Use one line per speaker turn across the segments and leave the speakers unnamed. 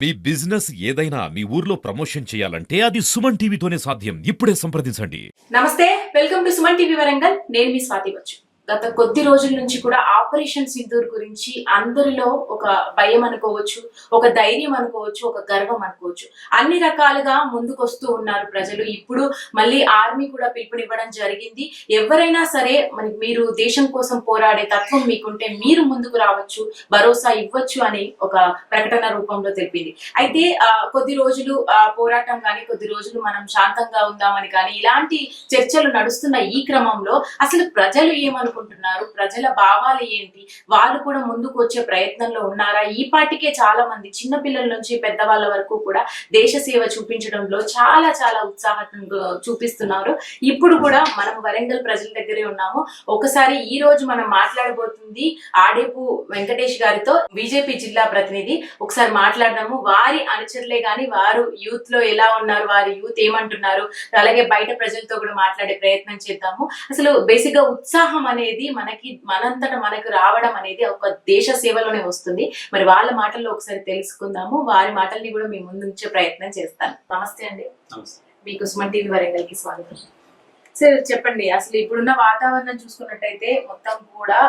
మీ business ఏదైనా మీ ఊర్లో promotion చేయాలంటే అది సుమన్ టీవీతోనే సాధ్యం. ఇప్పుడే సంప్రదించండి.
నమస్తే, welcome to Suman TV Warangal. నేను మీ స్వాతి వచ్చు. గత కొద్ది రోజుల నుంచి కూడా ఆపరేషన్ సింధూర్ గురించి అందరిలో ఒక భయం అనుకోవచ్చు, ఒక ధైర్యం అనుకోవచ్చు, ఒక గర్వం అనుకోవచ్చు. అన్ని రకాలుగా ముందుకొస్తూ ఉన్నారు ప్రజలు. ఇప్పుడు మళ్ళీ ఆర్మీ కూడా పిలుపునివ్వడం జరిగింది. ఎవరైనా సరే మీరు దేశం కోసం పోరాడే తత్వం మీకుంటే మీరు ముందుకు రావచ్చు, భరోసా ఇవ్వచ్చు అని ఒక ప్రకటన రూపంలో తెలిపింది. అయితే కొద్ది రోజులు పోరాటం కానీ, కొద్ది రోజులు మనం శాంతంగా ఉందామని కానీ ఇలాంటి చర్చలు నడుస్తున్న ఈ క్రమంలో అసలు ప్రజలు ఏమనుకుంటున్నారు, ప్రజల భావాలు ఏంటి, వాళ్ళు కూడా ముందుకు వచ్చే ప్రయత్నంలో ఉన్నారా? ఈ పాటికే చాలా మంది చిన్న పిల్లల నుంచి పెద్దవాళ్ళ వరకు కూడా దేశ సేవ చూపించడంలో చాలా చాలా ఉత్సాహం చూపిస్తున్నారు. ఇప్పుడు కూడా మనం వరంగల్ ప్రజల దగ్గరే ఉన్నాము. ఒకసారి ఈ రోజు మనం మాట్లాడబోతుంది ఆడేపు వెంకటేష్ గారితో, బీజేపీ జిల్లా ప్రతినిధి. ఒకసారి మాట్లాడదాము. వారి అనుచరులే గాని వారు యూత్ లో ఎలా ఉన్నారు, వారి యూత్ ఏమంటున్నారు, అలాగే బయట ప్రజలతో కూడా మాట్లాడే ప్రయత్నం చేద్దాము. అసలు బేసిక్ గా ఉత్సాహం అనేది మనకి మనంతట మనకు రావడం అనేది ఒక దేశ సేవలోనే వస్తుంది. మరి వాళ్ళ మాటల్లో ఒకసారి తెలుసుకుందాము. వారి మాటల్ని కూడా మీ ముందు ఉంచే ప్రయత్నం చేస్తాను. నమస్తే అండి. మీకు సుమన్ టీవీ వరంగల్ కి స్వాగతం. సార్ చెప్పండి, అసలు ఇప్పుడున్న వాతావరణం చూసుకున్నట్టయితే మొత్తం కూడా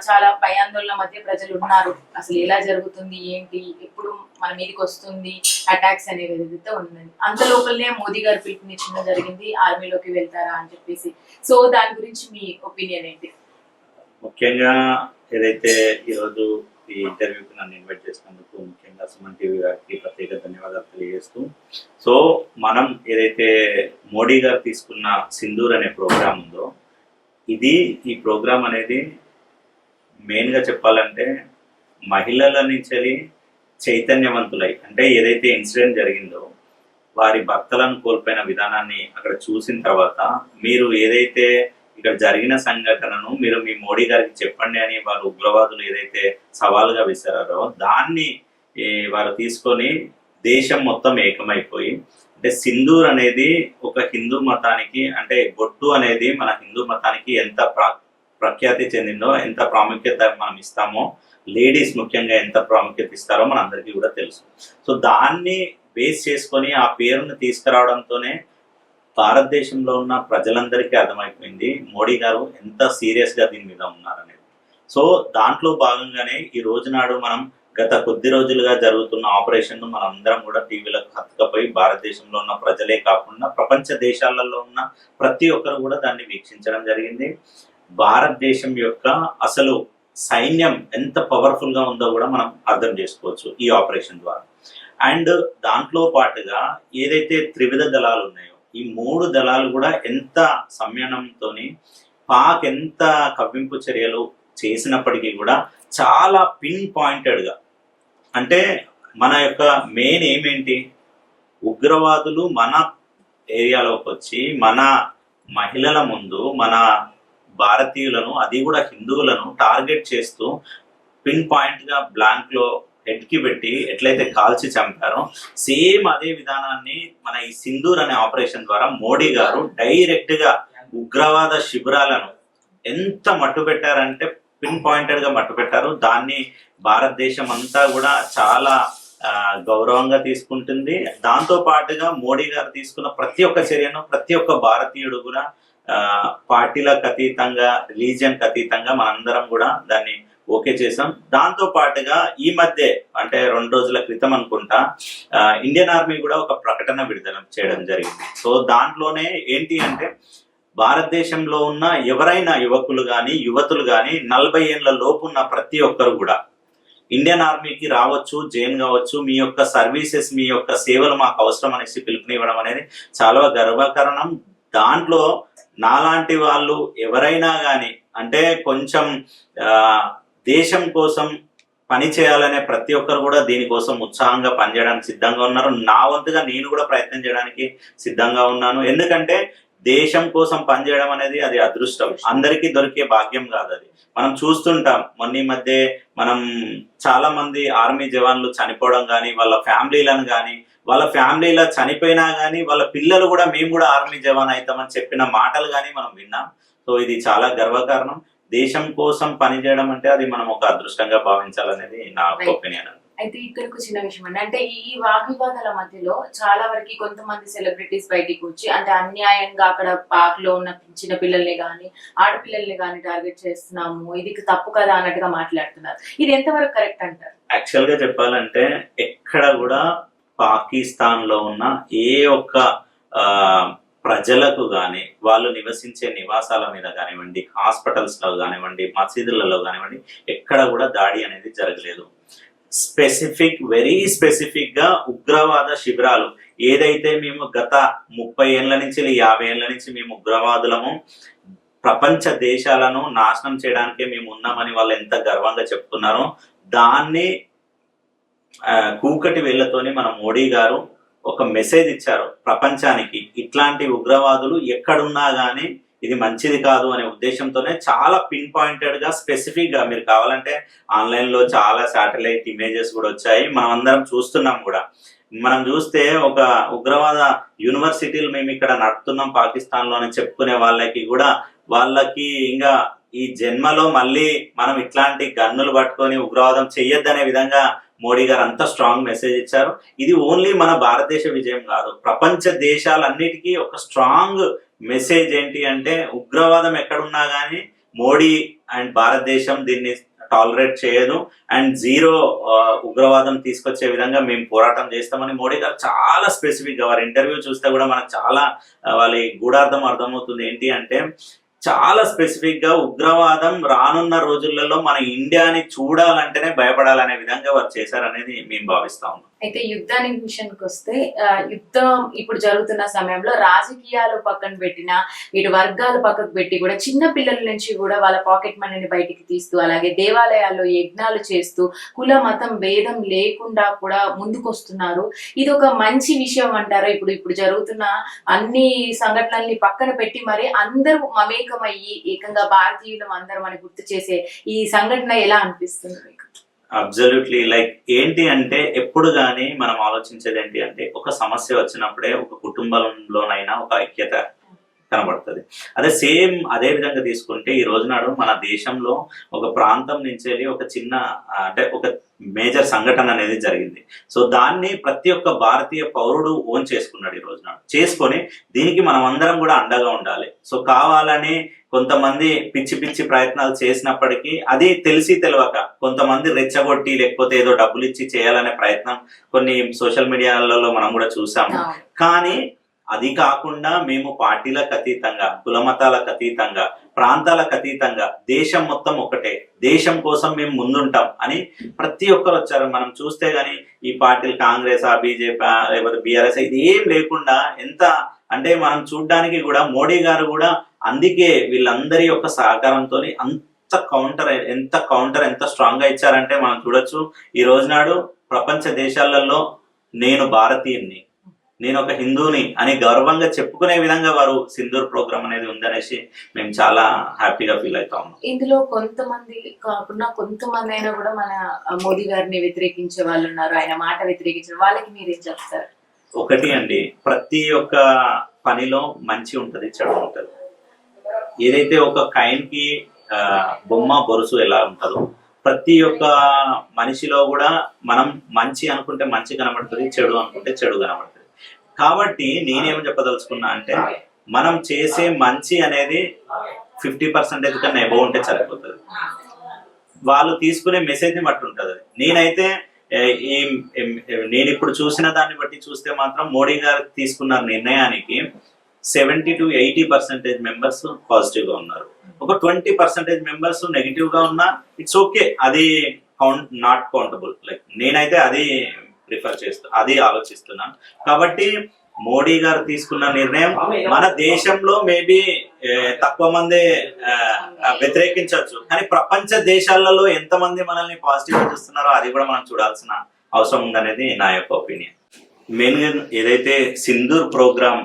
చాలా భయాందోళన మధ్య ప్రజలు ఉన్నారు. అసలు ఎలా జరుగుతుంది, ఏంటి, ఎప్పుడు మన మీదకి వస్తుంది అటాక్స్ అనేది ఏదైతే ఉందండి. అంత లోపలనే మోదీ గారు పిలుపునిచ్చడం జరిగింది, ఆర్మీలోకి వెళ్తారా అని చెప్పేసి. సో దాని గురించి మీ ఒపీనియన్ ఏంటి?
ముఖ్యంగా ఏదైతే ఈరోజు ఈ ఇంటర్వ్యూకి నన్ను ఇన్వైట్ చేసినందుకు ముఖ్యంగా సుమన్ టీవీ గారికి ప్రత్యేక ధన్యవాదాలు తెలియజేస్తూ, సో మనం ఏదైతే మోడీ గారు తీసుకున్న సింధూర్ అనే ప్రోగ్రామ్ ఉందో, ఈ ప్రోగ్రామ్ అనేది మెయిన్గా చెప్పాలంటే మహిళల నుంచి చైతన్యవంతులై, అంటే ఏదైతే ఇన్సిడెంట్ జరిగిందో వారి భర్తలను కోల్పోయిన విధానాన్ని అక్కడ చూసిన తర్వాత, మీరు ఏదైతే ఇక్కడ జరిగిన సంఘటనను మీరు మీ మోడీ గారికి చెప్పండి అని వారు ఉగ్రవాదులు ఏదైతే సవాలుగా విసిరారో దాన్ని వారు తీసుకొని దేశం మొత్తం ఏకమైపోయి, అంటే సింధూర్ అనేది ఒక హిందూ మతానికి, అంటే బొట్టు అనేది మన హిందూ మతానికి ఎంత ప్రఖ్యాతి చెందిందో, ఎంత ప్రాముఖ్యత మనం ఇస్తామో, లేడీస్ ముఖ్యంగా ఎంత ప్రాముఖ్యత ఇస్తారో మన అందరికీ కూడా తెలుసు. సో దాన్ని బేస్ చేసుకొని ఆ పేరును తీసుకురావడంతోనే భారతదేశంలో ఉన్న ప్రజలందరికీ అర్థమైపోయింది మోడీ గారు ఎంత సీరియస్గా దీని మీద ఉన్నారనేది. సో దాంట్లో భాగంగానే ఈ రోజు నాడు మనం గత కొద్ది రోజులుగా జరుగుతున్న ఆపరేషన్ను మనం అందరం కూడా టీవీలకు హత్తుకపోయి, భారతదేశంలో ఉన్న ప్రజలే కాకుండా ప్రపంచ దేశాలలో ఉన్న ప్రతి ఒక్కరు కూడా దాన్ని వీక్షించడం జరిగింది. భారతదేశం యొక్క అసలు సైన్యం ఎంత పవర్ఫుల్గా ఉందో కూడా మనం అర్థం చేసుకోవచ్చు ఈ ఆపరేషన్ ద్వారా. అండ్ దాంట్లో పాటుగా ఏదైతే త్రివిధ దళాలు ఉన్నాయో, ఈ 3 దళాలు కూడా ఎంత సంయమనంతో పాక్ ఎంత కవ్వింపు చర్యలు చేసినప్పటికీ కూడా చాలా పిన్ పాయింటెడ్గా, అంటే మన యొక్క మెయిన్ ఏమేంటి, ఉగ్రవాదులు మన ఏరియాలోకి వచ్చి మన మహిళల ముందు మన భారతీయులను, అది కూడా హిందువులను టార్గెట్ చేస్తూ పిన్ పాయింట్గా బ్లాంక్లో హెడ్కి పెట్టి ఎట్లయితే కాల్చి చంపారో, సేమ్ అదే విధానాన్ని మన ఈ సింధూర్ అనే ఆపరేషన్ ద్వారా మోడీ గారు డైరెక్ట్గా ఉగ్రవాద శిబిరాలను ఎంత మట్టు పెట్టారంటే పిన్ పాయింటెడ్గా మట్టు పెట్టారు. దాన్ని భారతదేశం అంతా కూడా చాలా గౌరవంగా తీసుకుంటుంది. దాంతో పాటుగా మోడీ గారు తీసుకున్న ప్రతి ఒక్క చర్యను ప్రతి ఒక్క భారతీయుడు కూడా పార్టీలకు అతీతంగా, రిలీజియన్కి అతీతంగా మనందరం కూడా దాన్ని ఓకే చేసాం. దాంతో పాటుగా ఈ మధ్య, అంటే 2 రోజుల క్రితం అనుకుంటా, ఇండియన్ ఆర్మీ కూడా ఒక ప్రకటన విడుదల చేయడం జరిగింది. సో దాంట్లోనే ఏంటి అంటే, భారతదేశంలో ఉన్న ఎవరైనా యువకులు కానీ యువతులు కానీ 40 ఏళ్ల లోపు ఉన్న ప్రతి ఒక్కరు కూడా ఇండియన్ ఆర్మీకి రావచ్చు, జాయిన్ కావచ్చు. మీ యొక్క సర్వీసెస్, మీ యొక్క సేవలు మాకు అవసరం అనేసి పిలుపునివ్వడం అనేది చాలా గర్వకారణం. దాంట్లో నాలాంటి వాళ్ళు ఎవరైనా కానీ, అంటే కొంచెం దేశం కోసం పని చేయాలనే ప్రతి ఒక్కరు కూడా దీనికోసం ఉత్సాహంగా పనిచేయడానికి సిద్ధంగా ఉన్నారు. నా వంతుగా నేను కూడా ప్రయత్నం చేయడానికి సిద్ధంగా ఉన్నాను. ఎందుకంటే దేశం కోసం పనిచేయడం అనేది అది అదృష్టం, అందరికీ దొరికే భాగ్యం కాదు. అది మనం చూస్తుంటాం. మొన్న ఈ మధ్య మనం చాలా మంది ఆర్మీ జవాన్లు చనిపోవడం కానీ, వాళ్ళ ఫ్యామిలీలను కానీ, వాళ్ళ ఫ్యామిలీలో చనిపోయినా కానీ వాళ్ళ పిల్లలు కూడా మేము కూడా ఆర్మీ జవాన్ అవుతామని చెప్పిన మాటలు కానీ మనం విన్నాం. సో ఇది చాలా గర్వకారణం. దేశం కోసం పనిచేయడం అంటే అది మనం ఒక అదృష్టంగా భావించాలనేది నా ఒపీనియన్.
అయితే ఇక్కడికి చిన్న విషయం అండి, అంటే ఈ వాగ్వివాదాల మధ్యలో చాలా వరకు కొంతమంది సెలబ్రిటీస్ బయటికి వచ్చి అంటే అన్యాయంగా అక్కడ పార్క్ లో ఉన్న చిన్న పిల్లల్ని కానీ ఆడపిల్లల్ని కానీ టార్గెట్ చేస్తున్నాము, ఇది తప్పు కదా అన్నట్టుగా మాట్లాడుతున్నారు. ఇది ఎంతవరకు కరెక్ట్ అంటారు?
యాక్చువల్ గా చెప్పాలంటే ఎక్కడ కూడా పాకిస్తాన్ లో ఉన్న ఏ ఒక్క ప్రజలకు కానీ వాళ్ళు నివసించే నివాసాల మీద కానివ్వండి, హాస్పిటల్స్ లో కానివ్వండి, మసీదులలో కానివ్వండి, ఎక్కడ కూడా దాడి అనేది జరగలేదు. వెరీ స్పెసిఫిక్ గా ఉగ్రవాద శిబిరాలు ఏదైతే మేము గత 30 ఏళ్ల నుంచి 50 ఏళ్ల నుంచి మేము ఉగ్రవాదులము, ప్రపంచ దేశాలను నాశనం చేయడానికే మేము ఉన్నామని వాళ్ళు ఎంత గర్వంగా చెప్తున్నారో దాన్ని కూకటి వేళ్లతోని మన మోడీ గారు ఒక మెసేజ్ ఇచ్చారు ప్రపంచానికి. ఇట్లాంటి ఉగ్రవాదులు ఎక్కడున్నా గానీ ఇది మంచిది కాదు అనే ఉద్దేశంతోనే చాలా పిన్ పాయింటెడ్ గా స్పెసిఫిక్ గా, మీరు కావాలంటే ఆన్లైన్ లో చాలా శాటిలైట్ ఇమేజెస్ కూడా వచ్చాయి, మనం అందరం చూస్తున్నాం కూడా. మనం చూస్తే ఒక ఉగ్రవాద యూనివర్సిటీలు మేము ఇక్కడ నడుపుతున్నాం పాకిస్తాన్ లో అని చెప్పుకునే వాళ్ళకి ఇంకా ఈ జన్మలో మళ్ళీ మనం ఇట్లాంటి గన్నులు పట్టుకొని ఉగ్రవాదం చెయ్యొద్దనే విధంగా మోడీ గారు అంత స్ట్రాంగ్ మెసేజ్ ఇచ్చారు. ఇది ఓన్లీ మన భారతదేశ విజయం కాదు, ప్రపంచ దేశాలన్నిటికీ ఒక స్ట్రాంగ్ మెసేజ్ ఏంటి అంటే ఉగ్రవాదం ఎక్కడున్నా కానీ మోడీ అండ్ భారతదేశం దీన్ని టాలరేట్ చేయదు అండ్ జీరో ఉగ్రవాదం తీసుకొచ్చే విధంగా మేము పోరాటం చేస్తామని మోడీ గారు చాలా స్పెసిఫిక్ గా, వారి ఇంటర్వ్యూ చూస్తే కూడా మనకు చాలా వాళ్ళ గూఢార్థం అర్థమవుతుంది. ఏంటి అంటే చాలా స్పెసిఫిక్ గా ఉగ్రవాదం రానున్న రోజులలో మన ఇండియాని చూడాలంటేనే భయపడాలనే విధంగా వారు చేశారనేది మేము భావిస్తా ఉన్నాం.
అయితే యుద్ధానికి విషయానికి వస్తే యుద్ధం ఇప్పుడు జరుగుతున్న సమయంలో రాజకీయాలు పక్కన పెట్టినా ఇటు వర్గాలు పక్కకు పెట్టి కూడా చిన్న పిల్లల నుంచి కూడా వాళ్ళ పాకెట్ మనీని బయటికి తీస్తూ, అలాగే దేవాలయాల్లో యజ్ఞాలు చేస్తూ కుల మతం భేదం లేకుండా కూడా ముందుకొస్తున్నారు. ఇది ఒక మంచి విషయం అంటారు. ఇప్పుడు జరుగుతున్న అన్ని సంఘటనల్ని పక్కన పెట్టి మరి అందరూ మమేకమయ్యి ఏకంగా భారతీయులు అందరం అని గుర్తు చేసే ఈ సంఘటన ఎలా అనిపిస్తుంది మీకు?
అబ్జల్యూట్లీ, లైక్ ఏంటి అంటే ఎప్పుడు కానీ మనం ఆలోచించేది ఏంటి అంటే ఒక సమస్య వచ్చినప్పుడే ఒక కుటుంబంలోనైనా ఒక ఐక్యత కనబడుతుంది. అదే విధంగా తీసుకుంటే ఈ రోజు నాడు మన దేశంలో ఒక ప్రాంతం నుంచి వెళ్ళి ఒక చిన్న అంటే ఒక మేజర్ సంఘటన అనేది జరిగింది. సో దాన్ని ప్రతి ఒక్క భారతీయ పౌరుడు ఓన్ చేసుకున్నాడు ఈ రోజు నాడు. చేసుకొని దీనికి మనం అందరం కూడా అండగా ఉండాలి. సో కావాలని కొంతమంది పిచ్చి ప్రయత్నాలు చేసినప్పటికీ అది తెలిసి తెలియక కొంతమంది రెచ్చగొట్టి లేకపోతే ఏదో డబ్బులు ఇచ్చి చేయాలనే ప్రయత్నం కొన్ని సోషల్ మీడియాలలో మనం కూడా చూసాము. కానీ అది కాకుండా మేము పార్టీలకు అతీతంగా, కుల మతాలకు అతీతంగా, ప్రాంతాలకు అతీతంగా దేశం మొత్తం ఒకటే, దేశం కోసం మేము ముందుంటాం అని ప్రతి ఒక్కరు వచ్చారు. మనం చూస్తే గానీ ఈ పార్టీలు కాంగ్రెస్, బీజేపీ లేకపోతే బీఆర్ఎస్ ఇది ఏం లేకుండా ఎంత అంటే మనం చూడ్డానికి కూడా మోడీ గారు కూడా అందుకే వీళ్ళందరి యొక్క సహకారంతో ఎంత స్ట్రాంగ్ గా ఇచ్చారంటే మనం చూడొచ్చు. ఈ రోజు నాడు ప్రపంచ దేశాలలో నేను భారతీయుని, నేను ఒక హిందూని అని గర్వంగా చెప్పుకునే విధంగా వారు సింధూర్ ప్రోగ్రామ్ అనేది ఉందనేసి మేము చాలా హ్యాపీగా ఫీల్ అవుతా ఉన్నాం.
ఇందులో కొంతమంది కాకుండా కొంతమంది అయినా కూడా మన మోదీ గారిని వ్యతిరేకించే వాళ్ళు ఉన్నారు, ఆయన మాట వ్యతిరేకించే వాళ్ళకి మీరేం చెప్తారు?
ఒకటి అండి, ప్రతి ఒక్క పనిలో మంచి ఉంటది, చెడు ఉంటది. ఏదైతే ఒక కాయిన్ కి బొమ్మ బొరుసు ఎలా ఉంటుందో ప్రతి ఒక్క మనిషిలో కూడా మనం మంచి అనుకుంటే మంచి కనబడుతుంది, చెడు అనుకుంటే చెడు కనబడుతుంది. కాబట్టి నేనేం చెప్పదలుచుకున్నా అంటే మనం చేసే మంచి అనేది 50% కన్నా ఎబో ఉంటే సరిపోతుంది. వాళ్ళు తీసుకునే మెసేజ్ ని బట్టి ఉంటుంది. నేను ఇప్పుడు చూసిన దాన్ని బట్టి చూస్తే మాత్రం మోడీ గారు తీసుకున్న నిర్ణయానికి 70 to 80% మెంబర్స్ పాజిటివ్ గా ఉన్నారు. ఒక 20% మెంబర్స్ నెగిటివ్ గా ఉన్నా ఇట్స్ ఓకే, అది నాట్ కౌంటబుల్. లైక్ నేనైతే అది ప్రిఫర్ చేస్తూ అది ఆలోచిస్తున్నాను. కాబట్టి మోడీ గారు తీసుకున్న నిర్ణయం మన దేశంలో మేబీ తక్కువ మంది వ్యతిరేకించవచ్చు, కానీ ప్రపంచ దేశాలలో ఎంతమంది మనల్ని పాజిటివ్ గా చూస్తున్నారో అది కూడా మనం చూడాల్సిన అవసరం ఉందనేది నా యొక్క ఒపీనియన్. మెయిన్ గా ఏదైతే సింధూర్ ప్రోగ్రామ్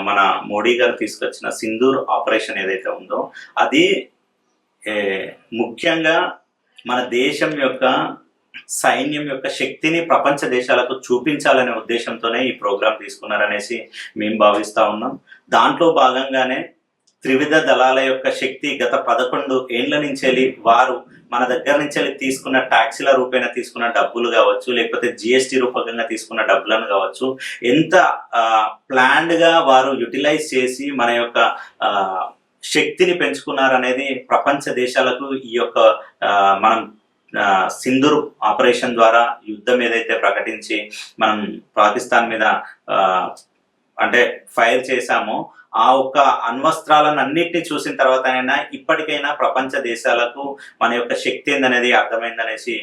మన మోడీ గారు తీసుకొచ్చిన సింధూర్ ఆపరేషన్ ఏదైతే ఉందో అది ముఖ్యంగా మన దేశం యొక్క సైన్యం యొక్క శక్తిని ప్రపంచ దేశాలకు చూపించాలనే ఉద్దేశంతోనే ఈ ప్రోగ్రాం తీసుకున్నారనేసి మేము భావిస్తా ఉన్నాం. దాంట్లో భాగంగానే త్రివిధ దళాల యొక్క శక్తి గత 11 ఏండ్ల నుంచి వారు మన దగ్గర నుంచి తీసుకున్న ట్యాక్సీల రూపేణ తీసుకున్న డబ్బులు కావచ్చు, లేకపోతే జిఎస్టీ రూపకంగా తీసుకున్న డబ్బులను కావచ్చు, ఎంత ప్లాన్డ్ గా వారు యూటిలైజ్ చేసి మన యొక్క శక్తిని పెంచుకున్నారనేది ప్రపంచ దేశాలకు ఈ యొక్క మనం సింధూర్ ఆపరేషన్ ద్వారా యుద్ధం ఏదైతే ప్రకటించి మనం పాకిస్తాన్ మీద అంటే ఫైర్ చేశామో ఆ ఒక్క అణ్వస్త్రాలను అన్నిటిని చూసిన తర్వాత అయినా ఇప్పటికైనా ప్రపంచ దేశాలకు మన యొక్క శక్తి ఏందనేది అర్థమైందనేసి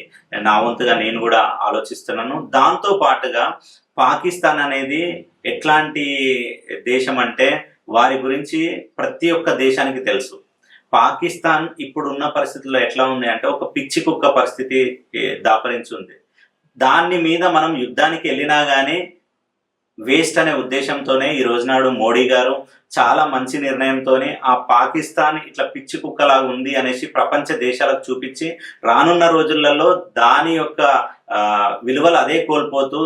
నా వంతుగా నేను కూడా ఆలోచిస్తున్నాను. దాంతో పాటుగా పాకిస్తాన్ అనేది ఎట్లాంటి దేశం అంటే వారి గురించి ప్రతి ఒక్క దేశానికి తెలుసు. పాకిస్తాన్ ఇప్పుడున్న పరిస్థితుల్లో ఎట్లా ఉంది అంటే ఒక పిచ్చి కుక్క పరిస్థితి దాపరించింది. దాని మీద మనం యుద్ధానికి వెళ్ళినా కానీ వేస్ట్ అనే ఉద్దేశంతోనే ఈ రోజునాడు మోడీ గారు చాలా మంచి నిర్ణయంతోనే ఆ పాకిస్తాన్ ఇట్లా పిచ్చి కుక్కలాగా ఉంది అనేసి ప్రపంచ దేశాలకు చూపించి రానున్న రోజులలో దాని యొక్క విలువలు అదే కోల్పోతూ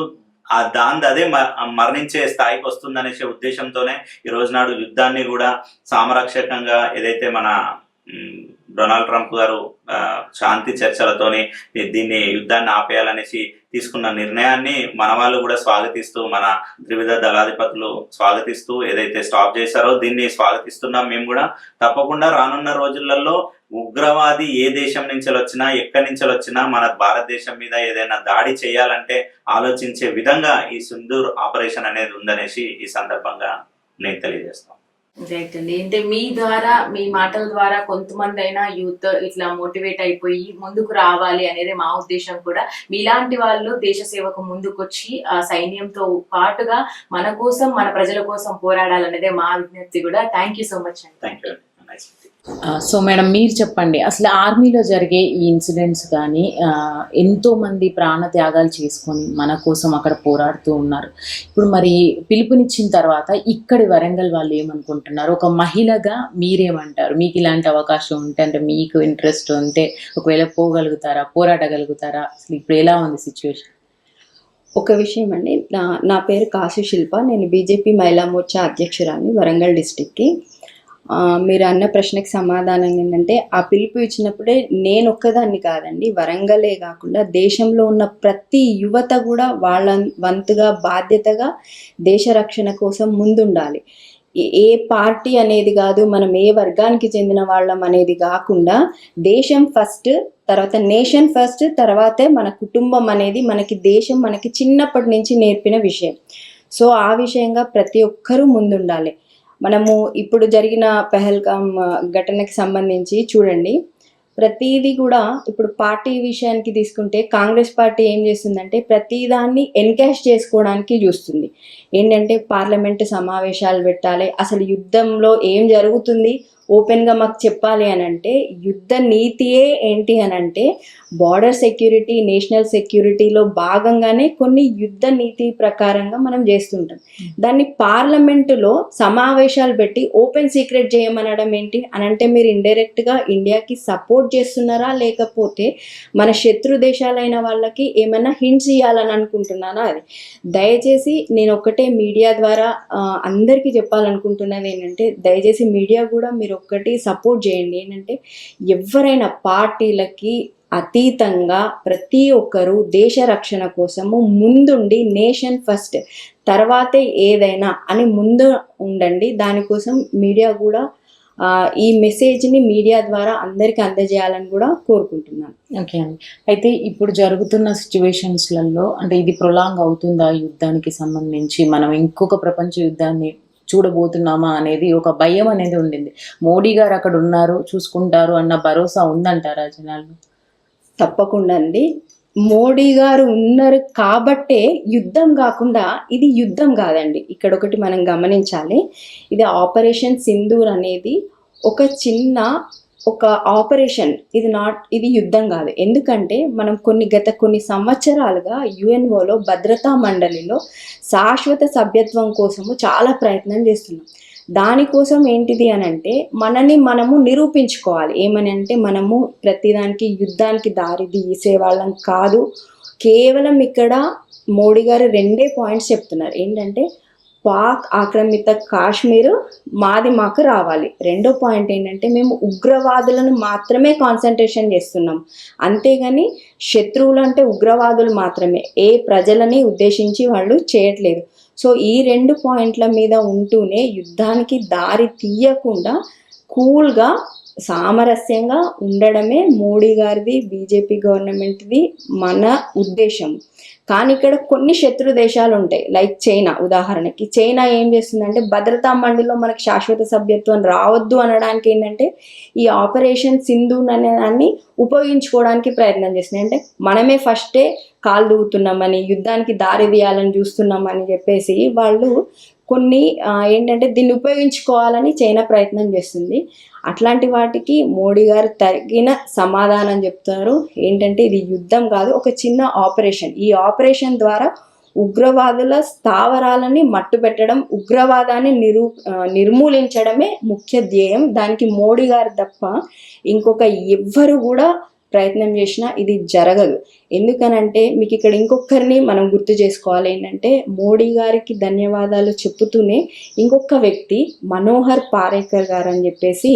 దాని అదే మరణించే స్థాయికి వస్తుందనేసే ఉద్దేశంతోనే ఈ రోజునాడు యుద్ధాన్ని కూడా సామరక్షకంగా ఏదైతే మన డొనాల్డ్ ట్రంప్ గారు శాంతి చర్చలతోని దీన్ని యుద్ధాన్ని ఆపేయాలనేసి తీసుకున్న నిర్ణయాన్ని మన వాళ్ళు కూడా స్వాగతిస్తూ, మన త్రివిధ దళాధిపతులు స్వాగతిస్తూ ఏదైతే స్టాప్ చేశారో దీన్ని స్వాగతిస్తున్నాం. మేము కూడా తప్పకుండా రానున్న రోజులలో ఉగ్రవాది ఏ దేశం నుంచి వచ్చినా ఎక్కడి నుంచి వచ్చినా మన భారతదేశం మీద ఏదైనా దాడి చేయాలంటే ఆలోచించే విధంగా ఈ సింధూర్ ఆపరేషన్ అనేది ఉందనేసి ఈ సందర్భంగా నేను తెలియజేస్తాను.
రైట్ అండి. అంటే మీ ద్వారా, మీ మాటల ద్వారా కొంతమంది అయినా యూత్ ఇట్లా మోటివేట్ అయిపోయి ముందుకు రావాలి అనేది మా ఉద్దేశం కూడా. మీలాంటి వాళ్ళు దేశ సేవకు ముందుకొచ్చి ఆ సైన్యంతో పాటుగా మన కోసం, మన ప్రజల కోసం పోరాడాలనేదే మా విజ్ఞప్తి కూడా. థ్యాంక్ యూ సో మచ్ అండి.
Thank you.
సో మేడం, మీరు చెప్పండి, అసలు ఆర్మీలో జరిగే ఈ ఇన్సిడెంట్స్ కానీ ఎంతో మంది ప్రాణ త్యాగాలు చేసుకొని మన కోసం అక్కడ పోరాడుతూ ఉన్నారు. ఇప్పుడు మరి పిలుపునిచ్చిన తర్వాత ఇక్కడి వరంగల్ వాళ్ళు ఏమనుకుంటున్నారు? ఒక మహిళగా మీరేమంటారు? మీకు ఇలాంటి అవకాశం ఉంటే, అంటే మీకు ఇంట్రెస్ట్ ఉంటే ఒకవేళ పోగలుగుతారా, పోరాడగలుగుతారా? అసలు ఇప్పుడు ఎలా ఉంది సిచ్యువేషన్?
ఒక విషయం అండి, నా పేరు కాసు శిల్ప. నేను బీజేపీ మహిళా మోర్చా అధ్యక్షురాలిని వరంగల్ డిస్టిక్కి. మీరు అన్న ప్రశ్నకి సమాధానం ఏంటంటే, ఆ పిలుపు ఇచ్చినప్పుడే నేను ఒక్కదాన్ని కాదండి, వరంగలే కాకుండా దేశంలో ఉన్న ప్రతి యువత కూడా వాళ్ళ వంతుగా బాధ్యతగా దేశ రక్షణ కోసం ముందుండాలి. ఏ పార్టీ అనేది కాదు, మనం ఏ వర్గానికి చెందిన వాళ్ళం అనేది కాకుండా దేశం ఫస్ట్, తర్వాత నేషన్ ఫస్ట్, తర్వాతే మన కుటుంబం అనేది మనకి దేశం మనకి చిన్నప్పటి నుంచి నేర్పిన విషయం. సో ఆ విషయంగా ప్రతి ఒక్కరూ ముందుండాలి. మనము ఇప్పుడు జరిగిన పెహల్గామ్ ఘటనకి సంబంధించి చూడండి, ప్రతిదీ కూడా ఇప్పుడు పార్టీ విషయానికి తీసుకుంటే కాంగ్రెస్ పార్టీ ఏం చేస్తుందంటే ప్రతిదాన్ని ఎన్కాష్ చేసుకోవడానికి చూస్తుంది. ఏంటంటే పార్లమెంటు సమావేశాలు పెట్టాలి, అసలు యుద్ధంలో ఏం జరుగుతుంది ఓపెన్గా మాకు చెప్పాలి అని అంటే, యుద్ధ నీతియే ఏంటి అని అంటే బార్డర్ సెక్యూరిటీ, నేషనల్ సెక్యూరిటీలో భాగంగానే కొన్ని యుద్ధ నీతి ప్రకారంగా మనం చేస్తుంటాం. దాన్ని పార్లమెంటులో సమావేశాలు పెట్టి ఓపెన్ సీక్రెట్ చేయమనడం ఏంటి అని అంటే, మీరు ఇండైరెక్ట్గా ఇండియాకి సపోర్ట్ చేస్తున్నారా, లేకపోతే మన శత్రు దేశాలైన వాళ్ళకి ఏమైనా హింట్స్ ఇవ్వాలని అనుకుంటున్నారా? అది దయచేసి నేను ఒకటే మీడియా ద్వారా అందరికీ చెప్పాలనుకుంటున్నది ఏంటంటే, దయచేసి మీడియా కూడా మీరు ఒక్కటి సపోర్ట్ చేయండి. ఏంటంటే ఎవరైనా పార్టీలకి అతీతంగా ప్రతి ఒక్కరూ దేశ రక్షణ కోసము ముందుండి నేషన్ ఫస్ట్, తర్వాతే ఏదైనా అని ముందు ఉండండి. దానికోసం మీడియా కూడా ఈ మెసేజ్ని మీడియా ద్వారా అందరికీ అందజేయాలని కూడా కోరుకుంటున్నాను.
ఓకే అండి. అయితే ఇప్పుడు జరుగుతున్న సిచ్యువేషన్స్లలో అంటే ఇది ప్రొలాంగ్ అవుతుందా యుద్ధానికి సంబంధించి, మనం ఇంకొక ప్రపంచ యుద్ధాన్ని చూడబోతున్నామా అనేది ఒక భయం అనేది ఉండింది. మోడీ గారు అక్కడ ఉన్నారు, చూసుకుంటారు అన్న భరోసా ఉందంటారా జనాలు?
తప్పకుండా అండి. మోడీ గారు ఉన్నారు కాబట్టే యుద్ధం కాకుండా ఇది యుద్ధం కాదండి. ఇక్కడ ఒకటి మనం గమనించాలి, ఇది ఆపరేషన్ సింధూర్ అనేది ఒక చిన్న ఆపరేషన్, ఇది యుద్ధం కాదు. ఎందుకంటే మనం గత కొన్ని సంవత్సరాలుగా యుఎన్ఓలో భద్రతా మండలిలో శాశ్వత సభ్యత్వం కోసము చాలా ప్రయత్నం చేస్తున్నాం. దానికోసం ఏంటిది అని అంటే మనని మనము నిరూపించుకోవాలి. ఏమని అంటే మనము ప్రతిదానికి యుద్ధానికి దారి తీసే వాళ్ళం కాదు. కేవలం ఇక్కడ మోడీ గారు 2 పాయింట్స్ చెప్తున్నారు. ఏంటంటే పాక్ ఆక్రమిత కాశ్మీర్ మాకు రావాలి. రెండో పాయింట్ ఏంటంటే మేము ఉగ్రవాదులను మాత్రమే కాన్సన్ట్రేషన్ చేస్తున్నాం, అంతేగాని శత్రువులు అంటే ఉగ్రవాదులు మాత్రమే, ఏ ప్రజలని ఉద్దేశించి వాళ్ళు చేయట్లేదు. సో ఈ 2 పాయింట్ల మీద ఉంటూనే యుద్ధానికి దారి తీయకుండా కూల్గా సామరస్యంగా ఉండడమే మోడీ గారిది, బీజేపీ గవర్నమెంట్ది మన ఉద్దేశం. కానీ ఇక్కడ కొన్ని శత్రు దేశాలు ఉంటాయి, లైక్ చైనా. ఉదాహరణకి చైనా ఏం చేస్తుందంటే భద్రతా మండలిలో మనకి శాశ్వత సభ్యత్వం రావద్దు అనడానికి ఏంటంటే ఈ ఆపరేషన్ సింధు అనే దాన్ని ఉపయోగించుకోవడానికి ప్రయత్నం చేస్తుంది. అంటే మనమే ఫస్టే కాలు దూవుతున్నామని, యుద్ధానికి దారి తీయాలని చూస్తున్నామని చెప్పేసి వాళ్ళు కొన్ని ఏంటంటే దీన్ని ఉపయోగించుకోవాలని చైనా ప్రయత్నం చేస్తుంది. అట్లాంటి వాటికి మోడీ గారు తగిన సమాధానం చెప్తారు. ఏంటంటే ఇది యుద్ధం కాదు, ఒక చిన్న ఆపరేషన్. ఈ ఆపరేషన్ ద్వారా ఉగ్రవాదుల స్థావరాలని మట్టుపెట్టడం, ఉగ్రవాదాన్ని నిర్మూలించడమే ముఖ్య ధ్యేయం. దానికి మోడీ గారు తప్ప ఇంకొక ఎవ్వరు కూడా ప్రయత్నం చేసినా ఇది జరగదు. ఎందుకనంటే మీకు ఇక్కడ ఇంకొకరిని మనం గుర్తు చేసుకోవాలి. ఏంటంటే మోడీ గారికి ధన్యవాదాలు చెప్పుతూనే ఇంకొక వ్యక్తి మనోహర్ పారేకర్ గారు అని చెప్పేసి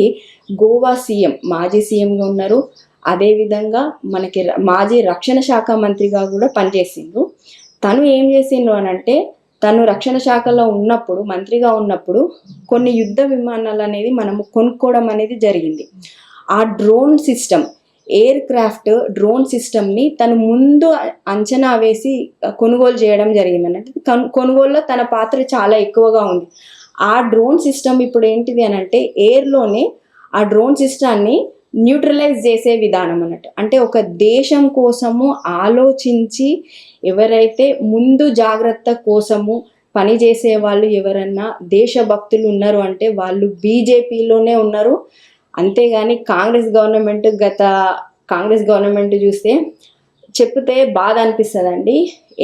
గోవా సీఎం, మాజీ సీఎంగా ఉన్నారు. అదేవిధంగా మనకి మాజీ రక్షణ శాఖ మంత్రిగా కూడా పనిచేసిండ్రు. తను ఏం చేసిండ్రు అని అంటే తను రక్షణ శాఖలో ఉన్నప్పుడు, మంత్రిగా ఉన్నప్పుడు కొన్ని యుద్ధ విమానాలు అనేది మనము కొనుక్కోవడం అనేది జరిగింది. ఆ drone system, air craft drone సిస్టమ్ని తను ముందు అంచనా వేసి కొనుగోలు చేయడం జరిగింది. అంటే కొనుగోలులో తన పాత్ర చాలా ఎక్కువగా ఉంది. ఆ డ్రోన్ సిస్టమ్ ఇప్పుడు ఏంటిది అని అంటే ఎయిర్లోనే ఆ డ్రోన్ సిస్టాన్ని న్యూట్రలైజ్ చేసే విధానం అన్నట్టు. అంటే ఒక దేశం కోసము ఆలోచించి ఎవరైతే ముందు జాగ్రత్త కోసము పనిచేసే వాళ్ళు ఎవరన్నా దేశభక్తులు ఉన్నారు అంటే వాళ్ళు బీజేపీలోనే ఉన్నారు. అంతేగాని కాంగ్రెస్ గవర్నమెంట్ చూస్తే చెప్తే బాధ అనిపిస్తుందండి.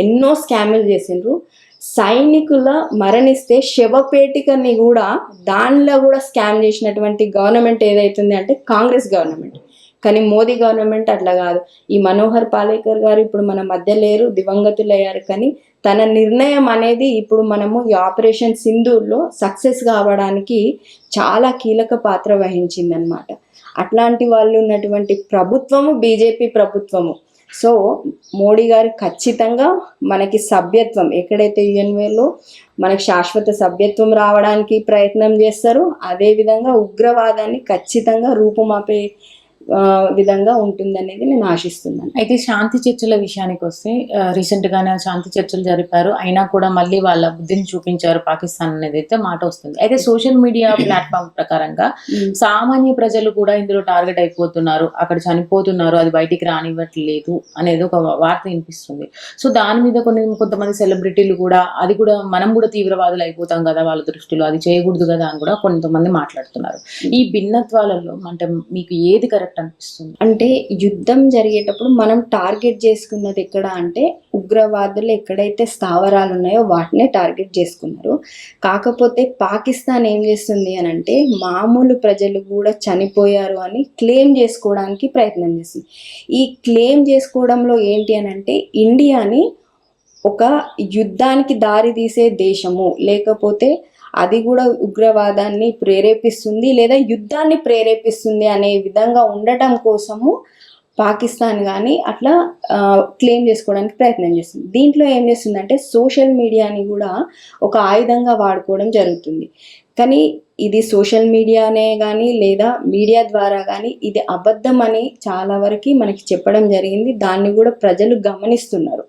ఎన్నో స్కాములు చేసిండ్రు. సైనికుల మరణిస్తే శవపేటికని కూడా దానిలో కూడా స్కామ్ చేసినటువంటి గవర్నమెంట్ ఏదైతుంది అంటే కాంగ్రెస్ గవర్నమెంట్. కానీ మోదీ గవర్నమెంట్ అట్లా కాదు. ఈ మనోహర్ పాలేకర్ గారు ఇప్పుడు మన మధ్య లేరు, దివంగతులయ్యారు. కానీ తన నిర్ణయం అనేది ఇప్పుడు మనము ఈ ఆపరేషన్ సింధూర్లో సక్సెస్ కావడానికి చాలా కీలక పాత్ర వహించిందనమాట. అట్లాంటి వాళ్ళు ఉన్నటువంటి ప్రభుత్వము బీజేపీ ప్రభుత్వము. సో మోడీ గారు ఖచ్చితంగా మనకి సభ్యత్వం, ఎక్కడైతే యుఎన్ఏలో మనకి శాశ్వత సభ్యత్వం రావడానికి ప్రయత్నం చేస్తారు, అదేవిధంగా ఉగ్రవాదాన్ని ఖచ్చితంగా రూపుమాపే విధంగా ఉంటుందనేది నేను ఆశిస్తున్నాను.
అయితే శాంతి చర్చల విషయానికి వస్తే రీసెంట్ గానే శాంతి చర్చలు జరిపారు, అయినా కూడా మళ్ళీ వాళ్ళ బుద్ధిని చూపించారు పాకిస్తాన్ అనేది అయితే మాట వస్తుంది. అయితే సోషల్ మీడియా ప్లాట్ఫామ్ ప్రకారంగా సామాన్య ప్రజలు కూడా ఇందులో టార్గెట్ అయిపోతున్నారు, అక్కడ చనిపోతున్నారు, అది బయటికి రానివ్వట్లేదు అనేది ఒక వార్త వినిపిస్తుంది. సో దాని మీద కొంతమంది సెలబ్రిటీలు కూడా అది కూడా మనం కూడా తీవ్రవాదులు అయిపోతాం కదా వాళ్ళ దృష్టిలో, అది చేయకూడదు కదా అని కూడా కొంతమంది మాట్లాడుతున్నారు. ఈ భిన్నత్వాలలో అంటే మీకు ఏది కరెక్ట్ అనిపిస్తుంది?
అంటే యుద్ధం జరిగేటప్పుడు మనం టార్గెట్ చేసుకున్నది ఎక్కడ అంటే ఉగ్రవాదులు ఎక్కడైతే స్థావరాలు ఉన్నాయో వాటినే టార్గెట్ చేసుకున్నారు. కాకపోతే పాకిస్తాన్ ఏం చేస్తుంది అని అంటే మామూలు ప్రజలు కూడా చనిపోయారు అని క్లెయిమ్ చేసుకోవడానికి ప్రయత్నం చేస్తుంది. ఈ క్లెయిమ్ చేసుకోవడంలో ఏంటి అని అంటే ఇండియాని ఒక యుద్ధానికి దారి తీసే దేశము, లేకపోతే అది కూడా ఉగ్రవాదాన్ని ప్రేరేపిస్తుంది లేదా యుద్ధాన్ని ప్రేరేపిస్తుంది అనే విధంగా ఉండటం కోసము పాకిస్తాన్ కానీ అట్లా క్లెయిమ్ చేసుకోవడానికి ప్రయత్నం చేస్తుంది. దీంట్లో ఏం చేస్తుందంటే సోషల్ మీడియాని కూడా ఒక ఆయుధంగా వాడుకోవడం జరుగుతుంది. కానీ ఇది సోషల్ మీడియానే కానీ లేదా మీడియా ద్వారా కానీ ఇది అబద్ధం అని చాలా వరకు మనకి చెప్పడం జరిగింది. దాన్ని కూడా ప్రజలు గమనిస్తున్నారు.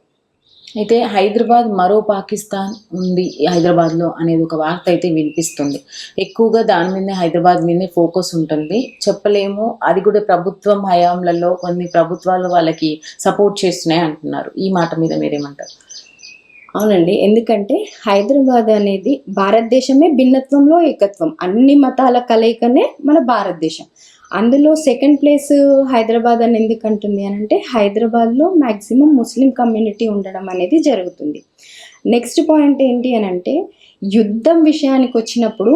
అయితే హైదరాబాద్ మరో పాకిస్తాన్ ఉంది హైదరాబాద్లో అనేది ఒక వార్త అయితే వినిపిస్తుంది. ఎక్కువగా దాని మీదనే హైదరాబాద్ మీదనే ఫోకస్ ఉంటుంది. చెప్పలేము, అది కూడా ప్రభుత్వం హయాంలలో కొన్ని ప్రభుత్వాలు వాళ్ళకి సపోర్ట్ చేస్తున్నాయి అంటున్నారు. ఈ మాట మీద మీరేమంటారు?
అవునండి, ఎందుకంటే హైదరాబాద్ అనేది భారతదేశమే భిన్నత్వంలో ఏకత్వం, అన్ని మతాల కలయికనే మన భారతదేశం. అందులో సెకండ్ ప్లేస్ హైదరాబాద్ అని ఎందుకు అంటుంది అని అంటే హైదరాబాద్లో మ్యాక్సిమం ముస్లిం కమ్యూనిటీ ఉండడం అనేది జరుగుతుంది. నెక్స్ట్ పాయింట్ ఏంటి అని అంటే యుద్ధం విషయానికి వచ్చినప్పుడు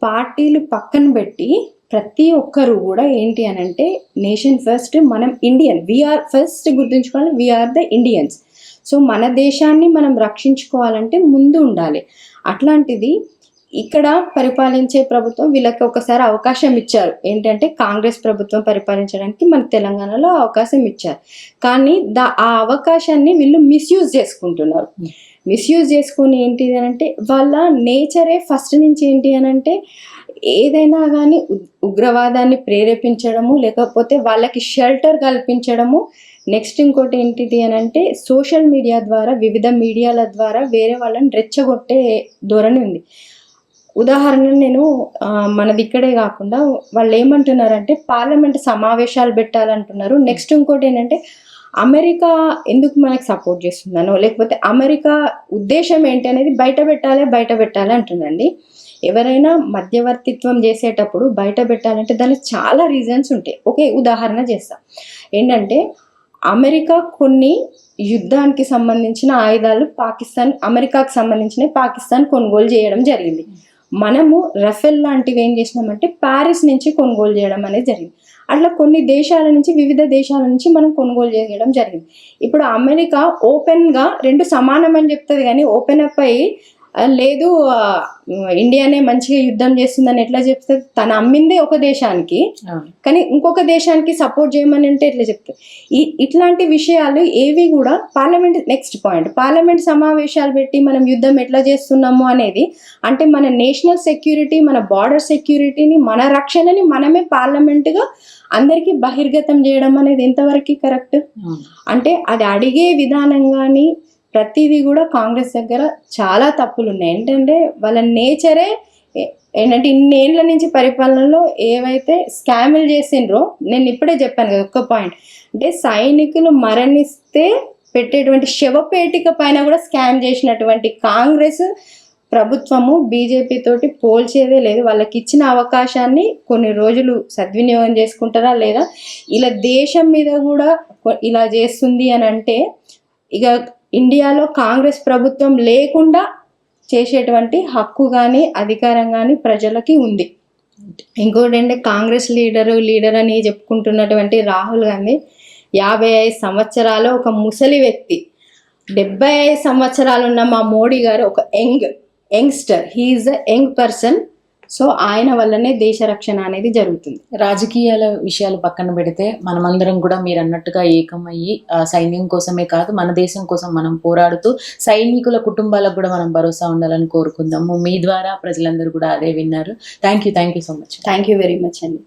పార్టీలు పక్కన పెట్టి ప్రతి ఒక్కరు కూడా ఏంటి అని అంటే నేషన్ ఫస్ట్, మనం ఇండియన్, వీఆర్ ఫస్ట్ గుర్తుంచుకోవాలి, వీఆర్ ద ఇండియన్స్. సో మన దేశాన్ని మనం రక్షించుకోవాలంటే ముందు ఉండాలి. అట్లాంటిది ఇక్కడ పరిపాలించే ప్రభుత్వం వీళ్ళకి ఒకసారి అవకాశం ఇచ్చారు. ఏంటంటే కాంగ్రెస్ ప్రభుత్వం పరిపాలించడానికి మన తెలంగాణలో అవకాశం ఇచ్చారు. కానీ ఆ అవకాశాన్ని వీళ్ళు మిస్యూజ్ చేసుకుంటున్నారు. మిస్యూజ్ చేసుకొని ఏంటిది అని అంటే వాళ్ళ నేచరే ఫస్ట్ నుంచి ఏంటి అని అంటే ఏదైనా కానీ ఉగ్రవాదాన్ని ప్రేరేపించడము, లేకపోతే వాళ్ళకి షెల్టర్ కల్పించడము. నెక్స్ట్ ఇంకోటి ఏంటిది అని అంటే సోషల్ మీడియా ద్వారా, వివిధ మీడియాల ద్వారా వేరే వాళ్ళని రెచ్చగొట్టే ధోరణి ఉంది. ఉదాహరణ నేను మనది ఇక్కడే కాకుండా వాళ్ళు ఏమంటున్నారంటే పార్లమెంట్ సమావేశాలు పెట్టాలంటున్నారు. నెక్స్ట్ ఇంకోటి ఏంటంటే అమెరికా ఎందుకు మనకు సపోర్ట్ చేస్తుందనో, లేకపోతే అమెరికా ఉద్దేశం ఏంటి అనేది బయట పెట్టాలి అంటుందండి. ఎవరైనా మధ్యవర్తిత్వం చేసేటప్పుడు బయట పెట్టాలంటే దానికి చాలా రీజన్స్ ఉంటాయి. ఒకే ఉదాహరణ చేస్తాం. ఏంటంటే అమెరికా కొన్ని యుద్ధానికి సంబంధించిన ఆయుధాలు అమెరికాకు సంబంధించిన పాకిస్తాన్ కొనుగోలు చేయడం జరిగింది. మనము రఫేల్ లాంటివి ఏం చేసినామంటే ప్యారిస్ నుంచి కొనుగోలు చేయడం అనేది జరిగింది. అట్లా కొన్ని దేశాల నుంచి, వివిధ దేశాల నుంచి మనం కొనుగోలు చేయడం జరిగింది. ఇప్పుడు అమెరికా ఓపెన్గా రెండు సమానం అని చెప్తుంది, కానీ ఓపెన్ అప్ అయ్యి లేదు ఇండియానే మంచిగా యుద్ధం చేస్తుందని ఎట్లా చెప్తుంది? తను అమ్మిందే ఒక దేశానికి, కానీ ఇంకొక దేశానికి సపోర్ట్ చేయమని అంటే ఎట్లా చెప్తుంది? ఇట్లాంటి విషయాలు ఏవి కూడా పార్లమెంట్ సమావేశాలు పెట్టి మనం యుద్ధం ఎట్లా చేస్తున్నాము అనేది, అంటే మన నేషనల్ సెక్యూరిటీ, మన బార్డర్ సెక్యూరిటీని, మన రక్షణని మనమే పార్లమెంటుగా అందరికీ బహిర్గతం చేయడం అనేది ఎంతవరకు కరెక్ట్? అంటే అది అడిగే విధానం కానీ ప్రతిదీ కూడా కాంగ్రెస్ దగ్గర చాలా తప్పులు ఉన్నాయి. ఏంటంటే వాళ్ళ నేచరే ఏంటంటే ఇన్నేళ్ల నుంచి పరిపాలనలో ఏవైతే స్కాములు చేసిండ్రో, నేను ఇప్పుడే చెప్పాను కదా ఒక్క పాయింట్, అంటే సైనికులు మరణిస్తే పెట్టేటువంటి శవపేటిక పైన కూడా స్కామ్ చేసినటువంటి కాంగ్రెస్ ప్రభుత్వము బీజేపీ తోటి పోల్చేదే లేదు. వాళ్ళకి ఇచ్చిన అవకాశాన్ని కొన్ని రోజులు సద్వినియోగం చేసుకుంటారా లేదా, ఇలా దేశం మీద కూడా ఇలా చేస్తుంది అని అంటే ఇక ఇండియాలో కాంగ్రెస్ ప్రభుత్వం లేకుండా చేసేటువంటి హక్కు కానీ అధికారం కానీ ప్రజలకి ఉంది. ఇంకోటి అంటే కాంగ్రెస్ లీడర్ అని చెప్పుకుంటున్నటువంటి రాహుల్ గాంధీ 55 సంవత్సరాలు ఒక ముసలి వ్యక్తి, 75 సంవత్సరాలు ఉన్న మా మోడీ గారు ఒక youngster, he is a young person. So ఆయన వల్లనే దేశ రక్షణ అనేది జరుగుతుంది.
రాజకీయాల విషయాలు పక్కన పెడితే మనమందరం కూడా మీరు అన్నట్టుగా ఏకమయ్యి సైన్యం కోసమే కాదు మన దేశం కోసం మనం పోరాడుతూ సైనికుల కుటుంబాలకు కూడా మనం భరోసా ఉండాలని కోరుకుందాము. మీ ద్వారా ప్రజలందరూ కూడా అదే విన్నారు. Thank you so much.
Thank you very much అండి.